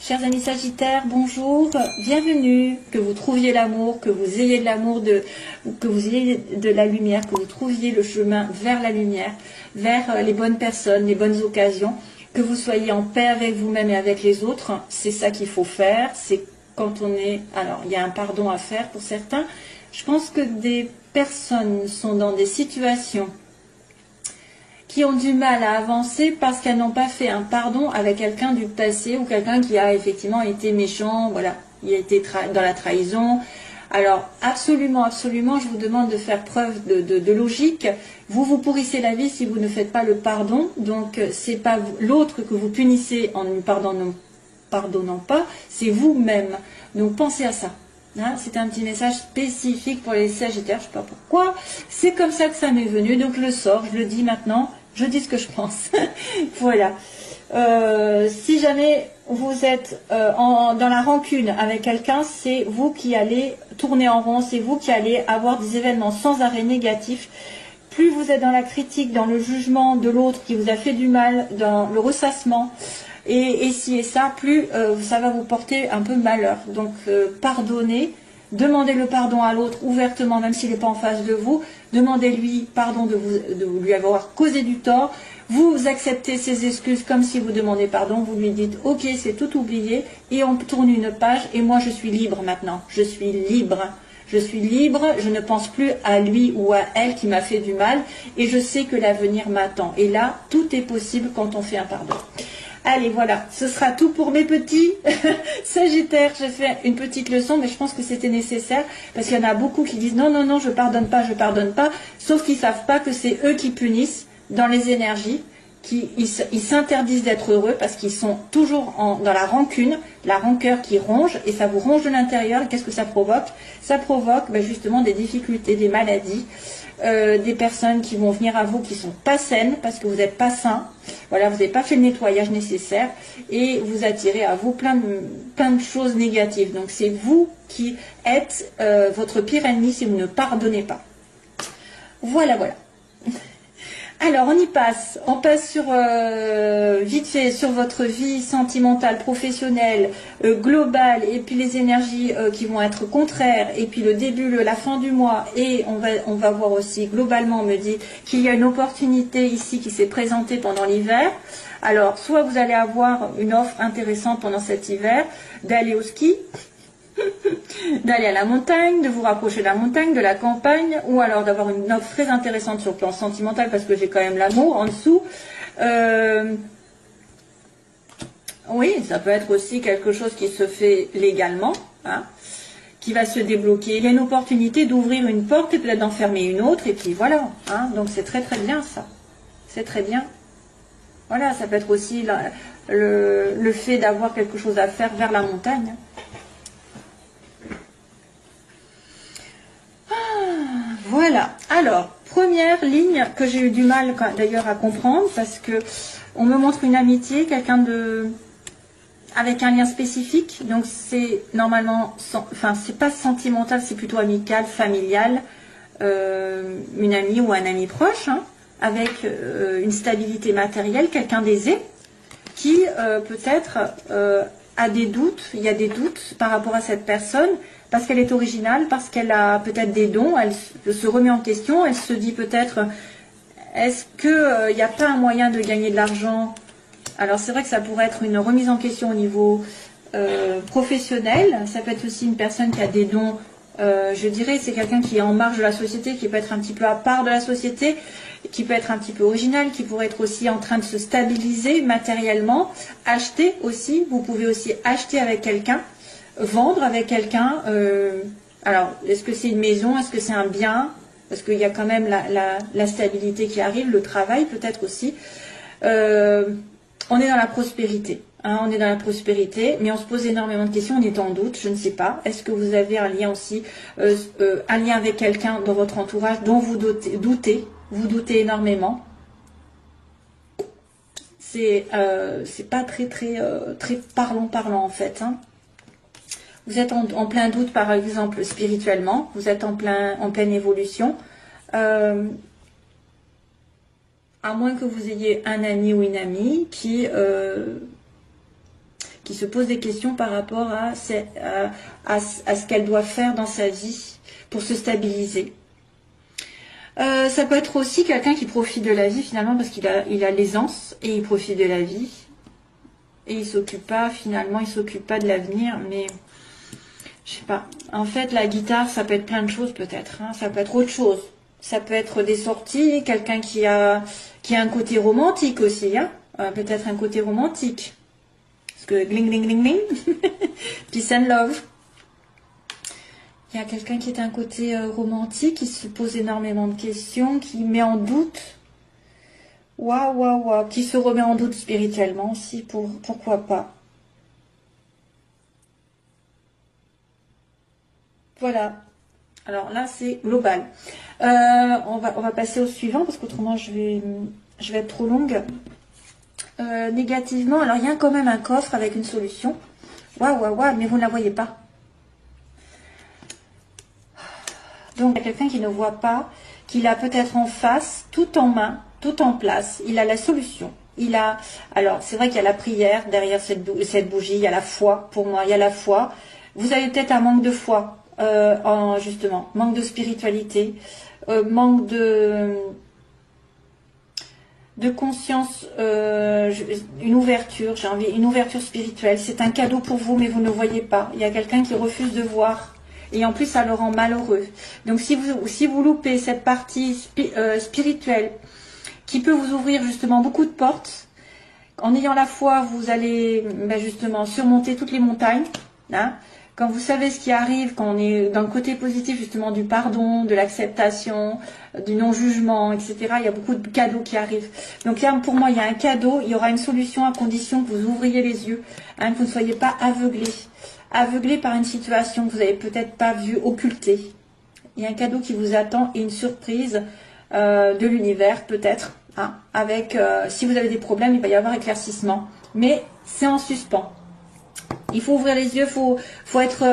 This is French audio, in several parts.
Chers amis Sagittaires, bonjour, bienvenue, que vous trouviez l'amour, que vous ayez de l'amour, que vous ayez de la lumière, que vous trouviez le chemin vers la lumière, vers les bonnes personnes, les bonnes occasions, que vous soyez en paix avec vous-même et avec les autres. C'est ça qu'il faut faire, c'est quand on est... Alors, il y a un pardon à faire pour certains. Je pense que des personnes sont dans des situations qui ont du mal à avancer parce qu'elles n'ont pas fait un pardon avec quelqu'un du passé ou quelqu'un qui a effectivement été méchant, voilà, il a été dans la trahison. Alors, absolument, absolument, je vous demande de faire preuve de logique. Vous pourrissez la vie si vous ne faites pas le pardon. Donc, c'est pas l'autre que vous punissez en ne lui pardonnant pas, c'est vous-même. Donc, pensez à ça. Hein, c'est un petit message spécifique pour les Sagittaires, je ne sais pas pourquoi. C'est comme ça que ça m'est venu, donc je le sors, je le dis maintenant, je dis ce que je pense. Voilà. Si jamais vous êtes dans la rancune avec quelqu'un, c'est vous qui allez tourner en rond, c'est vous qui allez avoir des événements sans arrêt négatifs. Plus vous êtes dans la critique, dans le jugement de l'autre qui vous a fait du mal, dans le ressassement, et ci et ça, plus ça va vous porter un peu malheur. Donc pardonnez, demandez le pardon à l'autre ouvertement, même s'il n'est pas en face de vous. Demandez-lui pardon de lui avoir causé du tort. Vous acceptez ses excuses comme si vous demandez pardon. Vous lui dites ok, c'est tout oublié, et on tourne une page. Et moi, je suis libre maintenant. Je suis libre. Je suis libre, je ne pense plus à lui ou à elle qui m'a fait du mal, et je sais que l'avenir m'attend. Et là, tout est possible quand on fait un pardon. Allez, voilà, ce sera tout pour mes petits Sagittaires. J'ai fait une petite leçon, mais je pense que c'était nécessaire, parce qu'il y en a beaucoup qui disent non, non, non, je pardonne pas, sauf qu'ils ne savent pas que c'est eux qui punissent dans les énergies, ils s'interdisent d'être heureux parce qu'ils sont toujours dans la rancune, la rancœur qui ronge, et ça vous ronge de l'intérieur. Qu'est-ce que ça provoque? Ça provoque justement des difficultés, des maladies, des personnes qui vont venir à vous qui sont pas saines parce que vous n'êtes pas sain. Voilà, vous n'avez pas fait le nettoyage nécessaire, et vous attirez à vous plein de choses négatives. Donc c'est vous qui êtes votre pire ennemi si vous ne pardonnez pas. Voilà, voilà. Alors, on passe sur, vite fait, sur votre vie sentimentale, professionnelle, globale, et puis les énergies qui vont être contraires, et puis le début, la fin du mois, et on va voir aussi, globalement, on me dit qu'il y a une opportunité ici qui s'est présentée pendant l'hiver. Alors, soit vous allez avoir une offre intéressante pendant cet hiver, d'aller au ski, d'aller à la montagne, de vous rapprocher de la montagne, de la campagne, ou alors d'avoir une offre très intéressante sur le plan sentimental, parce que j'ai quand même l'amour en dessous. Oui, ça peut être aussi quelque chose qui se fait légalement, hein, qui va se débloquer. Il y a une opportunité d'ouvrir une porte et peut-être d'en fermer une autre, et puis voilà. Hein, donc c'est très très bien ça. C'est très bien. Voilà, ça peut être aussi le fait d'avoir quelque chose à faire vers la montagne. Voilà, alors, première ligne que j'ai eu du mal d'ailleurs à comprendre, parce que on me montre une amitié, quelqu'un avec un lien spécifique, donc c'est normalement, enfin c'est pas sentimental, c'est plutôt amical, familial, une amie ou un ami proche, hein, avec une stabilité matérielle, quelqu'un d'aisé, qui peut-être a des doutes, il y a des doutes par rapport à cette personne, parce qu'elle est originale, parce qu'elle a peut-être des dons, elle se remet en question, elle se dit peut-être, est-ce qu'il n'y a pas un moyen de gagner de l'argent? Alors c'est vrai que ça pourrait être une remise en question au niveau professionnel, ça peut être aussi une personne qui a des dons, je dirais, c'est quelqu'un qui est en marge de la société, qui peut être un petit peu à part de la société, qui peut être un petit peu original, qui pourrait être aussi en train de se stabiliser matériellement, acheter aussi, vous pouvez aussi acheter avec quelqu'un, vendre avec quelqu'un, alors est-ce que c'est une maison, est-ce que c'est un bien, parce qu'il y a quand même la stabilité qui arrive, le travail peut-être aussi. On est dans la prospérité, hein, on est dans la prospérité, mais on se pose énormément de questions, on est en doute, je ne sais pas. Est-ce que vous avez un lien aussi, un lien avec quelqu'un dans votre entourage dont vous doutez énormément? C'est pas très parlant en fait, hein. Vous êtes en plein doute, par exemple, spirituellement. Vous êtes en pleine évolution. À moins que vous ayez un ami ou une amie qui qui se pose des questions par rapport à ce qu'elle doit faire dans sa vie pour se stabiliser. Ça peut être aussi quelqu'un qui profite de la vie finalement parce qu'il a l'aisance et il profite de la vie. Et il s'occupe pas, finalement, il s'occupe pas de l'avenir, mais je sais pas. En fait, la guitare, ça peut être plein de choses peut-être. Hein. Ça peut être autre chose. Ça peut être des sorties, quelqu'un qui a un côté romantique aussi. Hein. Peut-être un côté romantique. Parce que gling, gling, gling, gling. Peace and love. Il y a quelqu'un qui est un côté romantique, qui se pose énormément de questions, qui met en doute. Waouh, waouh, waouh, qui se remet en doute spirituellement aussi, pourquoi pas. Voilà. Alors là, c'est global. On va passer au suivant, parce qu'autrement, je vais être trop longue. Négativement, alors il y a quand même un coffre avec une solution. Waouh, waouh, waouh, mais vous ne la voyez pas. Donc, il y a quelqu'un qui ne voit pas, qu'il a peut-être en face, tout en main, tout en place. Il a la solution. Alors, c'est vrai qu'il y a la prière derrière cette bougie. Il y a la foi. Pour moi, il y a la foi. Vous avez peut-être un manque de foi, justement. Manque de spiritualité. Manque de conscience. Une ouverture. J'ai envie, une ouverture spirituelle. C'est un cadeau pour vous, mais vous ne voyez pas. Il y a quelqu'un qui refuse de voir. Et en plus, ça le rend malheureux. Donc, si vous loupez cette partie spirituelle, qui peut vous ouvrir justement beaucoup de portes, en ayant la foi, vous allez justement surmonter toutes les montagnes. Hein. Quand vous savez ce qui arrive, quand on est dans le côté positif justement du pardon, de l'acceptation, du non-jugement, etc., il y a beaucoup de cadeaux qui arrivent. Donc là, pour moi, il y a un cadeau, il y aura une solution à condition que vous ouvriez les yeux, hein, que vous ne soyez pas aveuglés. Aveuglé par une situation que vous n'avez peut-être pas vue, occultée. Il y a un cadeau qui vous attend et une surprise de l'univers peut-être. Hein, avec, si vous avez des problèmes, il va y avoir éclaircissement. Mais c'est en suspens. Il faut ouvrir les yeux, faut être...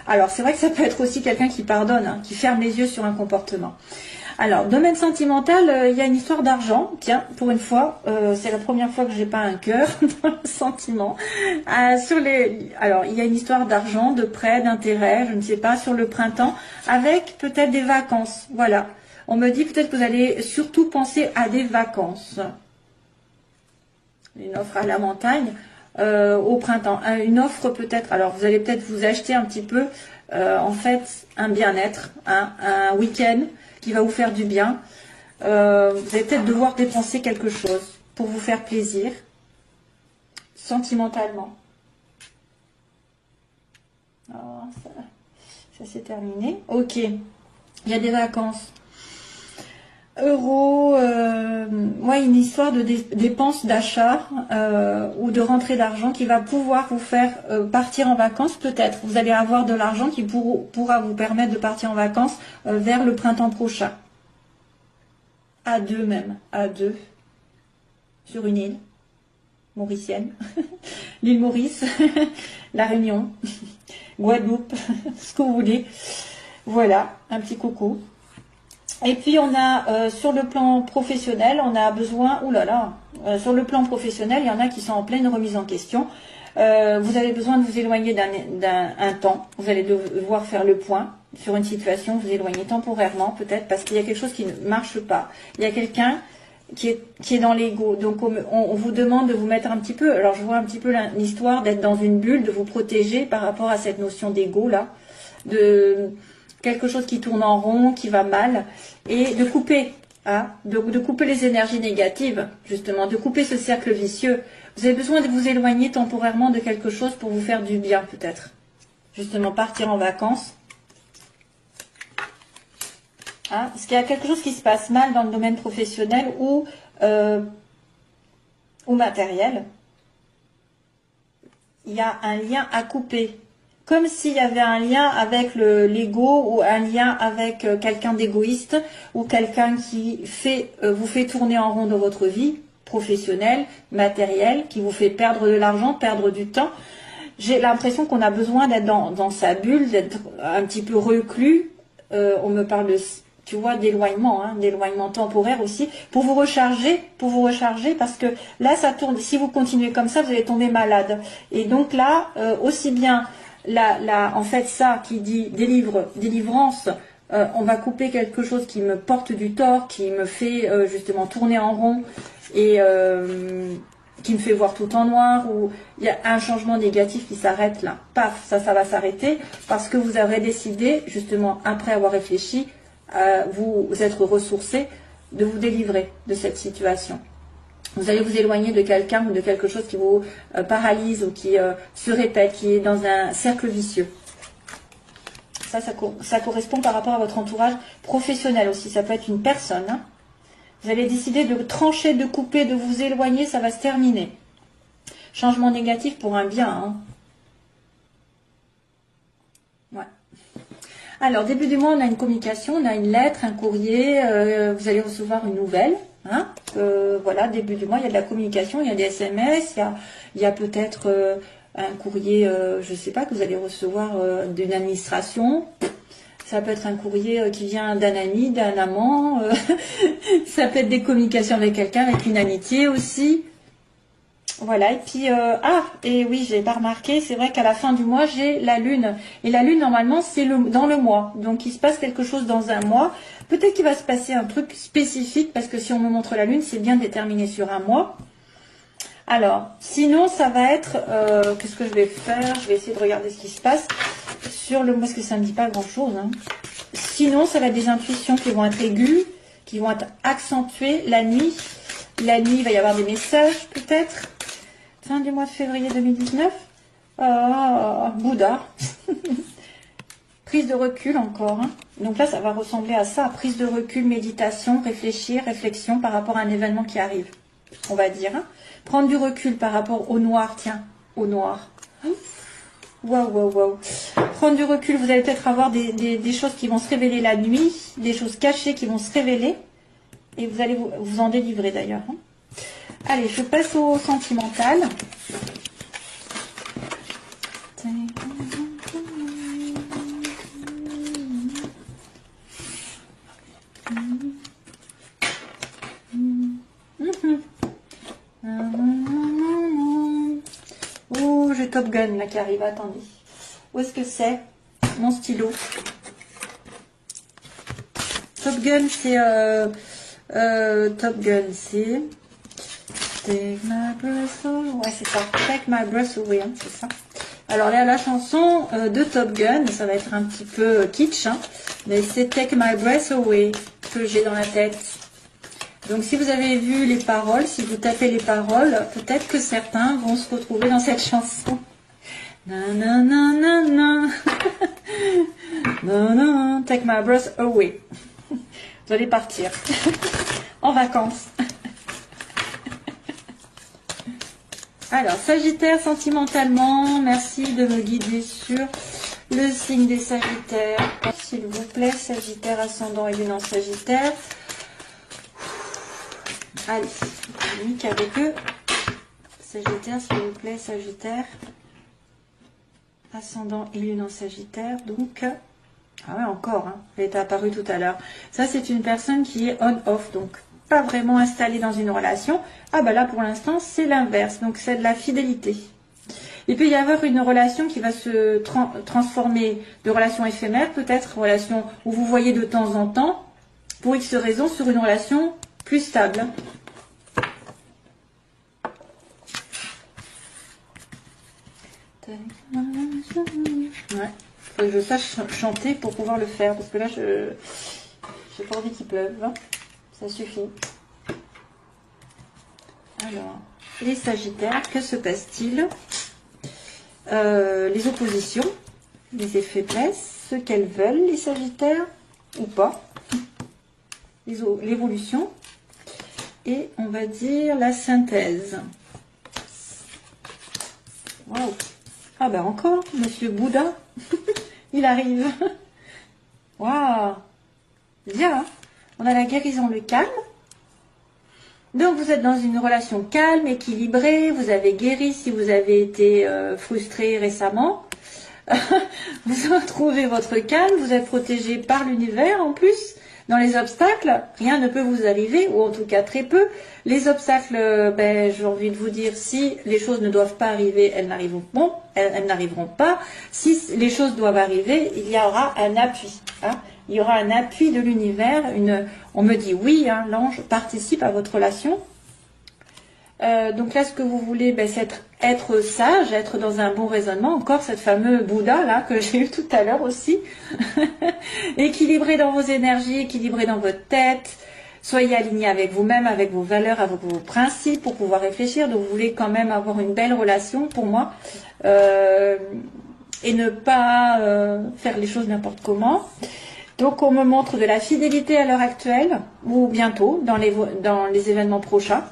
alors c'est vrai que ça peut être aussi quelqu'un qui pardonne, hein, qui ferme les yeux sur un comportement. Alors, domaine sentimental, il y a une histoire d'argent. Tiens, pour une fois, c'est la première fois que j'ai pas un cœur dans le sentiment. Alors, il y a une histoire d'argent, de prêt, d'intérêt, je ne sais pas, sur le printemps, avec peut-être des vacances. Voilà. On me dit peut-être que vous allez surtout penser à des vacances. Une offre à la montagne au printemps. Une offre peut-être, alors vous allez peut-être vous acheter un petit peu, en fait, un bien-être, un week-end qui va vous faire du bien. Vous allez peut-être devoir dépenser quelque chose pour vous faire plaisir, sentimentalement. Alors, ça c'est terminé. Ok, il y a des vacances. Euros, ouais, une histoire de dépenses d'achat ou de rentrée d'argent qui va pouvoir vous faire partir en vacances peut-être. Vous allez avoir de l'argent qui pourra vous permettre de partir en vacances vers le printemps prochain. À deux même, à deux, sur une île mauricienne, l'île Maurice, la Réunion, Guadeloupe, ce que vous voulez. Voilà, un petit coucou. Et puis on a sur le plan professionnel, on a besoin, sur le plan professionnel, il y en a qui sont en pleine remise en question. Vous avez besoin de vous éloigner d'un temps. Vous allez devoir faire le point sur une situation, vous éloigner temporairement peut-être parce qu'il y a quelque chose qui ne marche pas. Il y a quelqu'un qui est dans l'ego. Donc on vous demande de vous mettre un petit peu, alors je vois un petit peu l'histoire d'être dans une bulle, de vous protéger par rapport à cette notion d'ego là, de quelque chose qui tourne en rond, qui va mal, et de couper, hein, de couper les énergies négatives, justement, de couper ce cercle vicieux. Vous avez besoin de vous éloigner temporairement de quelque chose pour vous faire du bien, peut-être. Justement, partir en vacances. Hein, parce qu'il y a quelque chose qui se passe mal dans le domaine professionnel ou matériel. Il y a un lien à couper. Comme s'il y avait un lien avec l'ego ou un lien avec quelqu'un d'égoïste ou quelqu'un qui vous fait tourner en rond dans votre vie professionnelle, matérielle, qui vous fait perdre de l'argent, perdre du temps. J'ai l'impression qu'on a besoin d'être dans sa bulle, d'être un petit peu reclus. On me parle tu vois, d'éloignement, hein, d'éloignement temporaire aussi, pour vous recharger, parce que là, ça tourne. Si vous continuez comme ça, vous allez tomber malade. Et donc là, aussi bien, en fait, ça qui dit délivrance, on va couper quelque chose qui me porte du tort, qui me fait justement tourner en rond et qui me fait voir tout en noir, ou il y a un changement négatif qui s'arrête là. Paf, ça va s'arrêter parce que vous aurez décidé, justement, après avoir réfléchi, vous être ressourcé, de vous délivrer de cette situation. Vous allez vous éloigner de quelqu'un ou de quelque chose qui vous paralyse ou qui se répète, qui est dans un cercle vicieux. Ça correspond par rapport à votre entourage professionnel aussi. Ça peut être une personne. Hein. Vous allez décider de trancher, de couper, de vous éloigner, ça va se terminer. Changement négatif pour un bien. Hein. Ouais. Alors, début du mois, on a une communication, on a une lettre, un courrier, vous allez recevoir une nouvelle. Hein. Voilà, début du mois, il y a de la communication, il y a des SMS, il y a peut-être un courrier, je ne sais pas, que vous allez recevoir d'une administration. Ça peut être un courrier qui vient d'un ami, d'un amant. Ça peut être des communications avec quelqu'un, avec une amitié aussi. Voilà, et puis, et oui, j'ai pas remarqué, c'est vrai qu'à la fin du mois, j'ai la lune. Et la lune, normalement, c'est dans le mois. Donc, il se passe quelque chose dans un mois. Peut-être qu'il va se passer un truc spécifique, parce que si on me montre la lune, c'est bien déterminé sur un mois. Alors, sinon, ça va être, qu'est-ce que je vais faire? Je vais essayer de regarder ce qui se passe sur le mois, parce que ça ne me dit pas grand-chose. Hein. Sinon, ça va être des intuitions qui vont être aiguës, qui vont être accentuées la nuit. La nuit, il va y avoir des messages, peut-être. Fin du mois de février 2019. Bouddha. Prise de recul encore. Hein. Donc là, ça va ressembler à ça. Prise de recul, méditation, réflexion par rapport à un événement qui arrive. On va dire. Hein. Prendre du recul par rapport au noir. Tiens, au noir. Waouh. Prendre du recul, vous allez peut-être avoir des choses qui vont se révéler la nuit. Des choses cachées qui vont se révéler. Et vous allez vous en délivrer d'ailleurs. Hein. Allez, je passe au sentimental. Oh, j'ai Top Gun là qui arrive, attendez. Où est-ce que c'est? Mon stylo. Top Gun, c'est... Top Gun, c'est... Take my breath away. Ouais, c'est ça. Take my breath away, hein, c'est ça. Alors là, la chanson de Top Gun, ça va être un petit peu kitsch, hein, mais c'est Take my breath away que j'ai dans la tête. Donc si vous avez vu les paroles, si vous tapez les paroles, peut-être que certains vont se retrouver dans cette chanson. Non, take my breath away. Vous allez partir en vacances. Alors, Sagittaire, sentimentalement, merci de me guider sur le signe des Sagittaires. S'il vous plaît, Sagittaire, ascendant et lune en Sagittaire. Allez, unique avec eux. Sagittaire, s'il vous plaît, Sagittaire. Ascendant et lune en Sagittaire. Donc, ah ouais, encore, hein, elle est apparue tout à l'heure. Ça, c'est une personne qui est on-off, donc pas vraiment installée dans une relation. Ah bah là, pour l'instant, c'est l'inverse. Donc, c'est de la fidélité. Il peut y avoir une relation qui va se transformer de relation éphémère, peut-être relation où vous voyez de temps en temps, pour X raisons, sur une relation plus stable. Ouais. Faut que je sache chanter pour pouvoir le faire, parce que là, j'ai pas envie qu'il pleuve. Hein. Ça suffit. Alors, les Sagittaires, que se passe-t-il? Les oppositions, les faiblesses, ce qu'elles veulent, les Sagittaires, ou pas. L'évolution. Et on va dire la synthèse. Waouh! Ah ben encore, Monsieur Bouddha, il arrive. Waouh! Bien, hein. On a la guérison, le calme. Donc vous êtes dans une relation calme, équilibrée, vous avez guéri si vous avez été frustré récemment. Vous retrouvez votre calme, vous êtes protégé par l'univers en plus. Dans les obstacles, rien ne peut vous arriver, ou en tout cas très peu. Les obstacles, ben, j'ai envie de vous dire, si les choses ne doivent pas arriver, elles n'arriveront pas. Si les choses doivent arriver, il y aura un appui. Hein. Il y aura un appui de l'univers. On me dit oui, hein, l'ange participe à votre relation. Donc là, ce que vous voulez, ben, c'est être sage, être dans un bon raisonnement. Encore cette fameuse Bouddha là que j'ai eu tout à l'heure aussi. Équilibré dans vos énergies, équilibré dans votre tête. Soyez aligné avec vous-même, avec vos valeurs, avec vos principes pour pouvoir réfléchir. Donc vous voulez quand même avoir une belle relation pour moi. Et ne pas faire les choses n'importe comment. Donc on me montre de la fidélité à l'heure actuelle, ou bientôt, dans les événements prochains.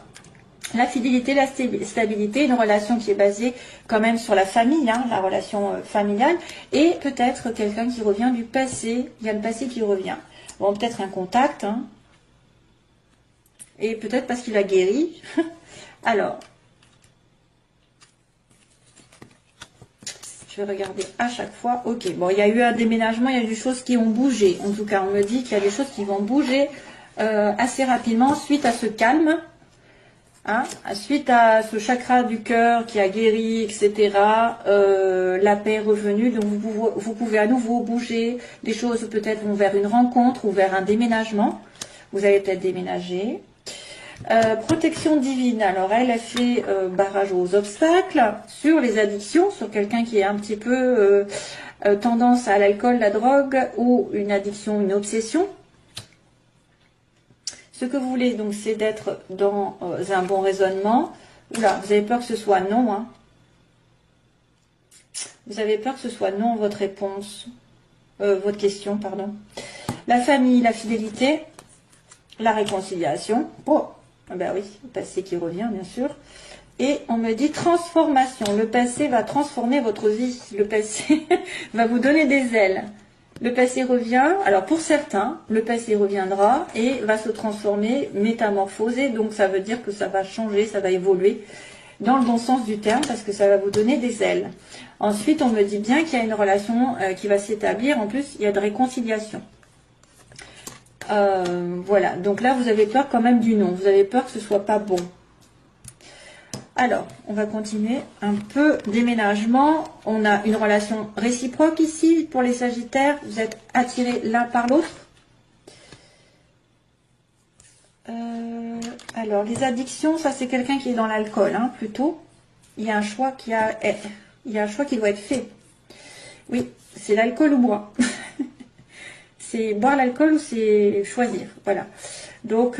La fidélité, la stabilité, une relation qui est basée quand même sur la famille, hein, la relation familiale, et peut-être quelqu'un qui revient du passé, il y a le passé qui revient. Bon, peut-être un contact, hein, et peut-être parce qu'il a guéri. Alors, je vais regarder à chaque fois. Ok, bon, il y a eu un déménagement, il y a des choses qui ont bougé. En tout cas, on me dit qu'il y a des choses qui vont bouger assez rapidement suite à ce calme. Hein, suite à ce chakra du cœur qui a guéri, etc., la paix est revenue, donc vous pouvez à nouveau bouger, les choses peut-être vont vers une rencontre ou vers un déménagement, vous allez peut-être déménager. Protection divine, alors elle a fait barrage aux obstacles, sur les addictions, sur quelqu'un qui est un petit peu tendance à l'alcool, la drogue, ou une addiction, une obsession. Ce que vous voulez, donc, c'est d'être dans un bon raisonnement. Oula, vous avez peur que ce soit non, hein. Vous avez peur que ce soit non, votre réponse, votre question, pardon. La famille, la fidélité, la réconciliation. Oh, ben oui, le passé qui revient, bien sûr. Et on me dit transformation. Le passé va transformer votre vie. Le passé va vous donner des ailes. Le passé revient, alors pour certains, le passé reviendra et va se transformer, métamorphoser, donc ça veut dire que ça va changer, ça va évoluer dans le bon sens du terme parce que ça va vous donner des ailes. Ensuite, on me dit bien qu'il y a une relation qui va s'établir, en plus il y a de réconciliation. Voilà, donc là vous avez peur quand même du non, vous avez peur que ce soit pas bon. Alors, on va continuer un peu. Déménagement, on a une relation réciproque ici pour les Sagittaires. Vous êtes attirés l'un par l'autre. Alors, les addictions, ça c'est quelqu'un qui est dans l'alcool, hein, plutôt. Il y a un choix qui doit être fait. Oui, c'est l'alcool ou boire. C'est boire l'alcool ou c'est choisir. Voilà. Donc,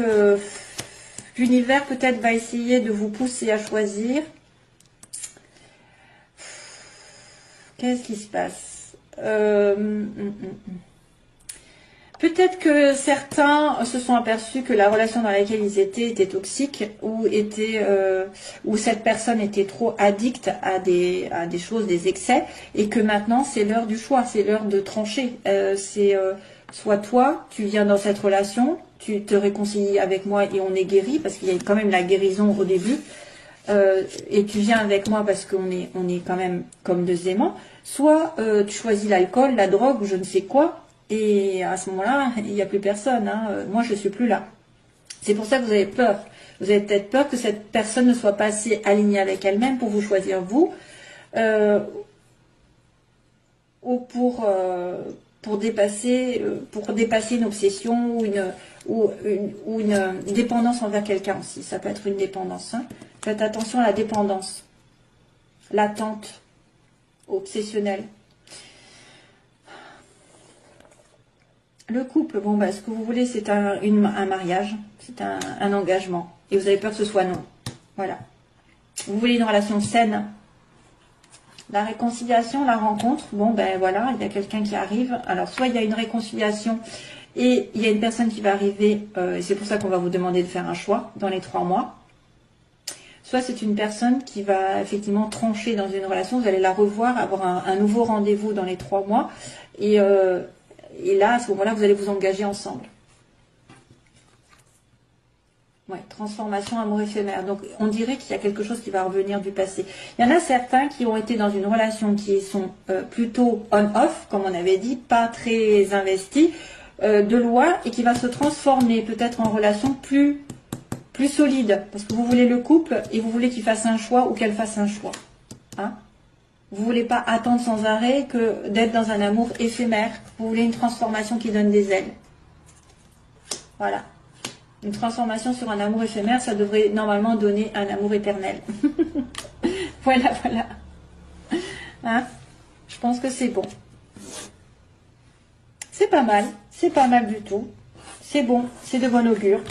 l'univers peut-être va essayer de vous pousser à choisir. Qu'est-ce qui se passe? Peut-être que certains se sont aperçus que la relation dans laquelle ils étaient était toxique ou cette personne était trop addicte à des choses, des excès, et que maintenant c'est l'heure du choix, c'est l'heure de trancher. Soit toi, tu viens dans cette relation, tu te réconcilies avec moi et on est guéri, parce qu'il y a quand même la guérison au début, et tu viens avec moi parce qu'on est quand même comme deux aimants, soit tu choisis l'alcool, la drogue ou je ne sais quoi, et à ce moment-là, il n'y a plus personne, hein. Moi je ne suis plus là. C'est pour ça que vous avez peur. Vous avez peut-être peur que cette personne ne soit pas assez alignée avec elle-même pour vous choisir vous, ou pour dépasser une obsession ou une dépendance envers quelqu'un aussi. Ça peut être une dépendance. Hein. Faites attention à la dépendance, l'attente, obsessionnelle. Le couple, bon, bah, ce que vous voulez, c'est un mariage, c'est un engagement. Et vous avez peur que ce soit non. Voilà. Vous voulez une relation saine. La réconciliation, la rencontre, bon ben voilà, il y a quelqu'un qui arrive. Alors soit il y a une réconciliation et il y a une personne qui va arriver, et c'est pour ça qu'on va vous demander de faire un choix dans les 3 mois. Soit c'est une personne qui va effectivement trancher dans une relation, vous allez la revoir, avoir un nouveau rendez-vous dans les 3 mois. Et là, à ce moment-là, vous allez vous engager ensemble. Ouais, transformation, amour éphémère. Donc, on dirait qu'il y a quelque chose qui va revenir du passé. Il y en a certains qui ont été dans une relation qui sont plutôt on-off, comme on avait dit, pas très investis. de loin et qui va se transformer peut-être en relation plus solide. Parce que vous voulez le couple et vous voulez qu'il fasse un choix ou qu'elle fasse un choix. Hein? Vous voulez pas attendre sans arrêt que d'être dans un amour éphémère. Vous voulez une transformation qui donne des ailes. Voilà. Une transformation sur un amour éphémère, ça devrait normalement donner un amour éternel. Voilà, voilà. Hein? Je pense que c'est bon. C'est pas mal du tout. C'est bon, c'est de bon augure.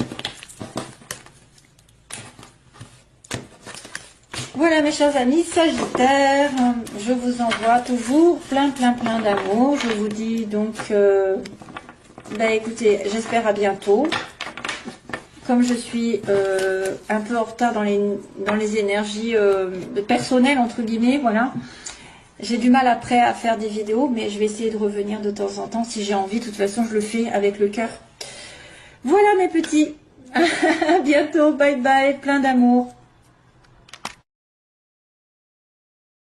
Voilà mes chers amis Sagittaire, je vous envoie toujours plein d'amour. Je vous dis donc, écoutez, j'espère à bientôt. Comme je suis un peu en retard dans les énergies personnelles, entre guillemets, voilà. J'ai du mal après à faire des vidéos, mais je vais essayer de revenir de temps en temps si j'ai envie. De toute façon, je le fais avec le cœur. Voilà mes petits. À bientôt, bye bye, plein d'amour.